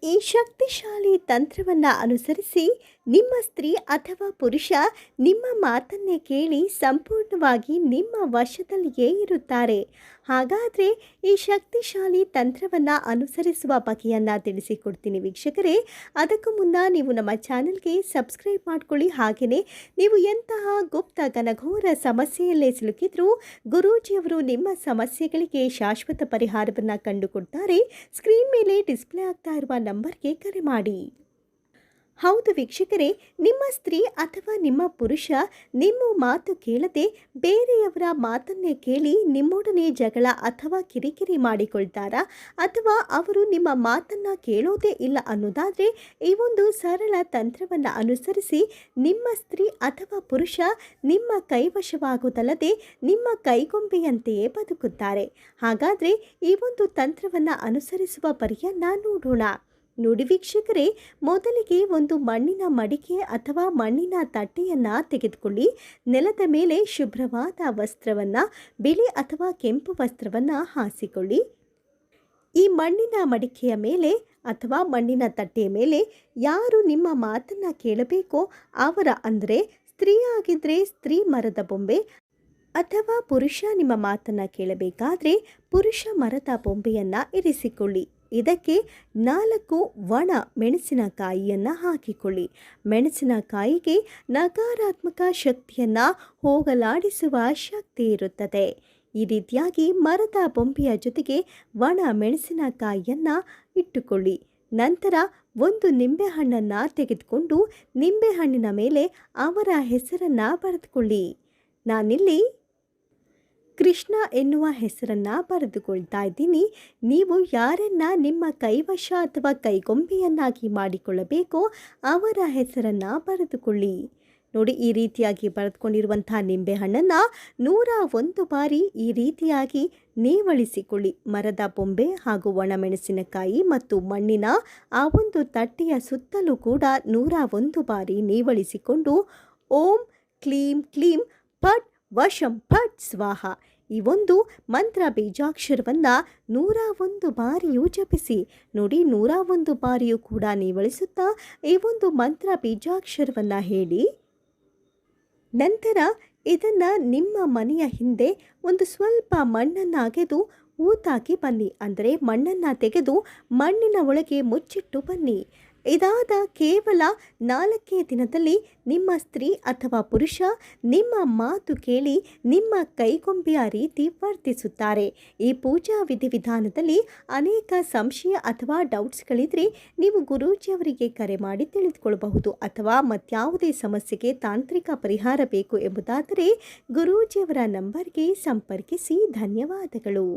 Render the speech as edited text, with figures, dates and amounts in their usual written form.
ಈ ಶಕ್ತಿಶಾಲಿ ತಂತ್ರವನ್ನು ಅನುಸರಿಸಿ ನಿಮ್ಮ ಸ್ತ್ರೀ ಅಥವಾ ಪುರುಷ ನಿಮ್ಮ ಮಾತನ್ನೇ ಕೇಳಿ ಸಂಪೂರ್ಣವಾಗಿ ನಿಮ್ಮ ವಶದಲ್ಲಿಯೇ ಇರುತ್ತಾರೆ. ಹಾಗಾದರೆ ಈ ಶಕ್ತಿಶಾಲಿ ತಂತ್ರವನ್ನು ಅನುಸರಿಸುವ ಬಗೆಯನ್ನು ತಿಳಿಸಿಕೊಡ್ತೀನಿ ವೀಕ್ಷಕರೇ. ಅದಕ್ಕೂ ಮುನ್ನ ನೀವು ನಮ್ಮ ಚಾನಲ್ಗೆ ಸಬ್ಸ್ಕ್ರೈಬ್ ಮಾಡಿಕೊಳ್ಳಿ. ಹಾಗೆಯೇ ನೀವು ಎಂತಹ ಗುಪ್ತ ಘನಘೋರ ಸಮಸ್ಯೆಯಲ್ಲೇ ಸಿಲುಕಿದ್ರೂ ಗುರೂಜಿಯವರು ನಿಮ್ಮ ಸಮಸ್ಯೆಗಳಿಗೆ ಶಾಶ್ವತ ಪರಿಹಾರವನ್ನು ಕಂಡುಕೊಡ್ತಾರೆ. ಸ್ಕ್ರೀನ್ ಮೇಲೆ ಡಿಸ್ಪ್ಲೇ ಆಗ್ತಾ ಇರುವ ನಂಬರ್ಗೆ ಕರೆ ಮಾಡಿ. ಹೌದು ವೀಕ್ಷಕರೇ, ನಿಮ್ಮ ಸ್ತ್ರೀ ಅಥವಾ ನಿಮ್ಮ ಪುರುಷ ನಿಮ್ಮ ಮಾತು ಕೇಳದೆ ಬೇರೆಯವರ ಮಾತನ್ನೇ ಕೇಳಿ ನಿಮ್ಮೊಡನೆ ಜಗಳ ಅಥವಾ ಕಿರಿಕಿರಿ ಮಾಡಿಕೊಳ್ತಾರಾ, ಅಥವಾ ಅವರು ನಿಮ್ಮ ಮಾತನ್ನು ಕೇಳೋದೇ ಇಲ್ಲ ಅನ್ನೋದಾದರೆ ಈ ಒಂದು ಸರಳ ತಂತ್ರವನ್ನು ಅನುಸರಿಸಿ ನಿಮ್ಮ ಸ್ತ್ರೀ ಅಥವಾ ಪುರುಷ ನಿಮ್ಮ ಕೈವಶವಾಗುವುದಲ್ಲದೆ ನಿಮ್ಮ ಕೈಗೊಂಬೆಯಂತೆಯೇ ಬದುಕುತ್ತಾರೆ. ಹಾಗಾದರೆ ಈ ಒಂದು ತಂತ್ರವನ್ನು ಅನುಸರಿಸುವ ಪರಿಯನ್ನು ನೋಡೋಣ. ನೋಡಿ ವೀಕ್ಷಕರೇ, ಮೊದಲಿಗೆ ಒಂದು ಮಣ್ಣಿನ ಮಡಿಕೆ ಅಥವಾ ಮಣ್ಣಿನ ತಟ್ಟೆಯನ್ನು ತೆಗೆದುಕೊಳ್ಳಿ. ನೆಲದ ಮೇಲೆ ಶುಭ್ರವಾದ ವಸ್ತ್ರವನ್ನು, ಬಿಳಿ ಅಥವಾ ಕೆಂಪು ವಸ್ತ್ರವನ್ನು ಹಾಸಿಕೊಳ್ಳಿ. ಈ ಮಣ್ಣಿನ ಮಡಿಕೆಯ ಮೇಲೆ ಅಥವಾ ಮಣ್ಣಿನ ತಟ್ಟೆಯ ಮೇಲೆ ಯಾರು ನಿಮ್ಮ ಮಾತನ್ನು ಕೇಳಬೇಕೋ ಅವರ, ಅಂದರೆ ಸ್ತ್ರೀ ಆಗಿದ್ದರೆ ಸ್ತ್ರೀ ಮರದ ಬೊಂಬೆ, ಅಥವಾ ಪುರುಷ ನಿಮ್ಮ ಮಾತನ್ನು ಕೇಳಬೇಕಾದ್ರೆ ಪುರುಷ ಮರದ ಬೊಂಬೆಯನ್ನು ಇರಿಸಿಕೊಳ್ಳಿ. ಇದಕ್ಕೆ 4 ಒಣ ಮೆಣಸಿನಕಾಯಿಯನ್ನು ಹಾಕಿಕೊಳ್ಳಿ. ಮೆಣಸಿನಕಾಯಿಗೆ ನಕಾರಾತ್ಮಕ ಶಕ್ತಿಯನ್ನು ಹೋಗಲಾಡಿಸುವ ಶಕ್ತಿ ಇರುತ್ತದೆ. ಈ ರೀತಿಯಾಗಿ ಮರದ ಬೊಂಬೆಯ ಜೊತೆಗೆ ಒಣ ಮೆಣಸಿನಕಾಯಿಯನ್ನು ಇಟ್ಟುಕೊಳ್ಳಿ. ನಂತರ ಒಂದು ನಿಂಬೆಹಣ್ಣನ್ನು ತೆಗೆದುಕೊಂಡು ನಿಂಬೆಹಣ್ಣಿನ ಮೇಲೆ ಅವರ ಹೆಸರನ್ನು ಬರೆದುಕೊಳ್ಳಿ. ನಾನಿಲ್ಲಿ ಕೃಷ್ಣ ಎನ್ನುವ ಹೆಸರನ್ನು ಬರೆದುಕೊಳ್ತಾ ಇದ್ದೀನಿ. ನೀವು ಯಾರನ್ನು ನಿಮ್ಮ ಕೈವಶ ಅಥವಾ ಕೈಗೊಂಬೆಯನ್ನಾಗಿ ಮಾಡಿಕೊಳ್ಳಬೇಕೋ ಅವರ ಹೆಸರನ್ನು ಬರೆದುಕೊಳ್ಳಿ. ನೋಡಿ, ಈ ರೀತಿಯಾಗಿ ಬರೆದುಕೊಂಡಿರುವಂತಹ ನಿಂಬೆಹಣ್ಣನ್ನು 101 ಬಾರಿ ಈ ರೀತಿಯಾಗಿ ನೇವಳಿಸಿಕೊಳ್ಳಿ. ಮರದ ಬೊಂಬೆ ಹಾಗೂ ಒಣಮೆಣಸಿನಕಾಯಿ ಮತ್ತು ಮಣ್ಣಿನ ಆ ಒಂದು ತಟ್ಟೆಯ ಸುತ್ತಲೂ ಕೂಡ 101 ಬಾರಿ ನೇವಳಿಸಿಕೊಂಡು ಓಂ ಕ್ಲೀಂ ಕ್ಲೀಂ ಪಟ್ ವಶಂ ಪಟ್ ಸ್ವಾಹ ಈ ಒಂದು ಮಂತ್ರ ಬೀಜಾಕ್ಷರವನ್ನು 101 ಬಾರಿಯೂ ಜಪಿಸಿ. ನೋಡಿ, 101 ಬಾರಿಯೂ ಕೂಡ ನೇವಳಿಸುತ್ತಾ ಈ ಒಂದು ಮಂತ್ರ ಬೀಜಾಕ್ಷರವನ್ನು ಹೇಳಿ. ನಂತರ ಇದನ್ನು ನಿಮ್ಮ ಮನೆಯ ಹಿಂದೆ ಒಂದು ಸ್ವಲ್ಪ ಮಣ್ಣನ್ನು ಅಗೆದು ಊತಾಕಿ ಬನ್ನಿ. ಅಂದರೆ ಮಣ್ಣನ್ನು ತೆಗೆದು ಮಣ್ಣಿನ ಒಳಗೆ ಮುಚ್ಚಿಟ್ಟು ಬನ್ನಿ. ಇದಾದ ಕೇವಲ 4 ದಿನದಲ್ಲಿ ನಿಮ್ಮ ಸ್ತ್ರೀ ಅಥವಾ ಪುರುಷ ನಿಮ್ಮ ಮಾತು ಕೇಳಿ ನಿಮ್ಮ ಕೈಗೊಂಬೆಯ ರೀತಿ ವರ್ತಿಸುತ್ತಾರೆ. ಈ ಪೂಜಾ ವಿಧಿವಿಧಾನದಲ್ಲಿ ಅನೇಕ ಸಂಶಯ ಅಥವಾ ಡೌಟ್ಸ್ಗಳಿದ್ರೆ ನೀವು ಗುರೂಜಿಯವರಿಗೆ ಕರೆ ಮಾಡಿ ತಿಳಿದುಕೊಳ್ಳಬಹುದು. ಅಥವಾ ಮತ್ಯಾವುದೇ ಸಮಸ್ಯೆಗೆ ತಾಂತ್ರಿಕ ಪರಿಹಾರ ಬೇಕು ಎಂಬುದಾದರೆ ಗುರೂಜಿಯವರ ನಂಬರ್ಗೆ ಸಂಪರ್ಕಿಸಿ. ಧನ್ಯವಾದಗಳು.